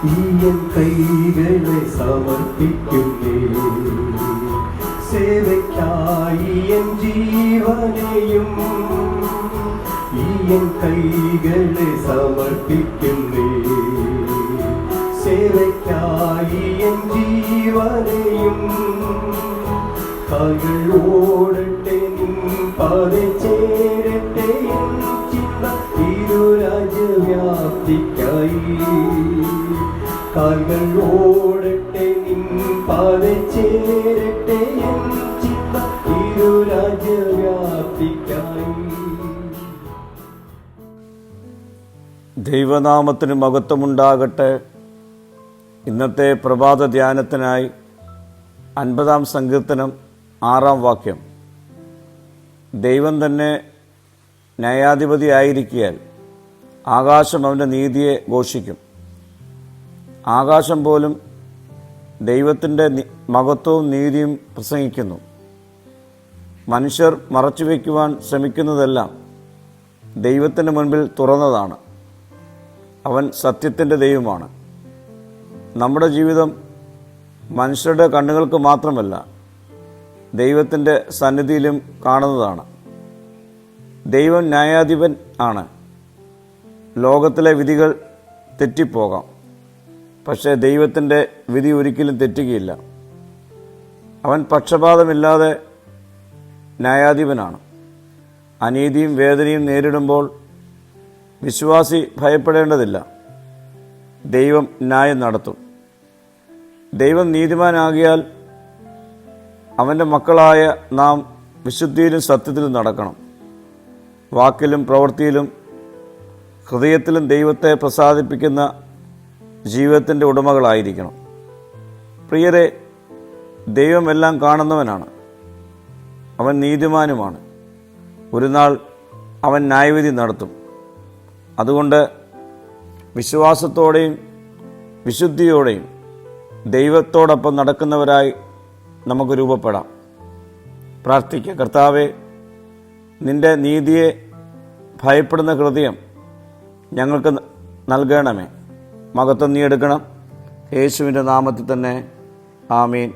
ഈ എൻ കൈകളെ സമർപ്പിക്കുന്നേ, സേവയ്ക്കായി എൻ ജീവനെയും ഈ എൻ കൈകളെ സമർപ്പിക്കുന്നേ, സേവയ്ക്കായി എൻ ജീവനെയും. കാൽകൾ ഓടട്ടെ നിൻ പാതേ ചേരട്ടെ എൻ ചിന്ത തിരുരാജ്യവ്യാപ്തിക്കായി. കാൽകൾ ഓടട്ടെ നിൻ പാതേ ചേരട്ടെ എൻ ചിന്ത തിരുരാജ്യവ്യാപ്തിക്കായി. ദൈവനാമത്തിന് മഹത്വമുണ്ടാകട്ടെ. ഇന്നത്തെ പ്രഭാത ധ്യാനത്തിനായി 50-ാം സങ്കീർത്തനം 6-ാം വാക്യം. ദൈവം തന്നെ ന്യായാധിപതിയായിരിക്കിയാൽ ആകാശം അവൻ്റെ നീതിയെ ഘോഷിക്കും. ആകാശം പോലും ദൈവത്തിൻ്റെ മഹത്വവും നീതിയും പ്രസംഗിക്കുന്നു. മനുഷ്യർ മറച്ചുവെക്കുവാൻ ശ്രമിക്കുന്നതെല്ലാം ദൈവത്തിൻ്റെ മുൻപിൽ തുറന്നതാണ്. അവൻ സത്യത്തിൻ്റെ ദൈവമാണ്. നമ്മുടെ ജീവിതം മനുഷ്യരുടെ കണ്ണുകൾക്ക് മാത്രമല്ല, ദൈവത്തിൻ്റെ സന്നിധിയിലും കാണുന്നതാണ്. ദൈവം ന്യായാധിപൻ ആണ്. ലോകത്തിലെ വിധികൾ തെറ്റിപ്പോകാം, പക്ഷേ ദൈവത്തിൻ്റെ വിധി ഒരിക്കലും തെറ്റുകയില്ല. അവൻ പക്ഷപാതമില്ലാതെ ന്യായാധിപനാണ്. അനീതിയും വേദനയും നേരിടുമ്പോൾ വിശ്വാസി ഭയപ്പെടേണ്ടതില്ല. ദൈവം ന്യായം നടത്തും. ദൈവം നീതിമാനാകിയാൽ അവൻ്റെ മക്കളായ നാം വിശുദ്ധിയിലും സത്യത്തിലും നടക്കണം. വാക്കിലും പ്രവൃത്തിയിലും ഹൃദയത്തിലും ദൈവത്തെ പ്രസാദിപ്പിക്കുന്ന ജീവിതത്തിൻ്റെ ഉടമകളായിരിക്കണം. പ്രിയരെ, ദൈവം എല്ലാം കാണുന്നവനാണ്. അവൻ നീതിമാനുമാണ്. ഒരു നാൾ അവൻ ന്യായവിധി നടത്തും. അതുകൊണ്ട് വിശ്വാസത്തോടെയും വിശുദ്ധിയോടെയും ദൈവത്തോടൊപ്പം നടക്കുന്നവരായി നമുക്ക് രൂപപ്പെടാം. പ്രാർത്ഥിക്കുക. കർത്താവേ, നിൻ്റെ നീതിയെ ഭയപ്പെടുന്ന ഹൃദയം ഞങ്ങൾക്ക് നൽകണമേ. മഹത്വം നീ എടുക്കണം. യേശുവിൻ്റെ നാമത്തിൽ തന്നെ. ആമീൻ.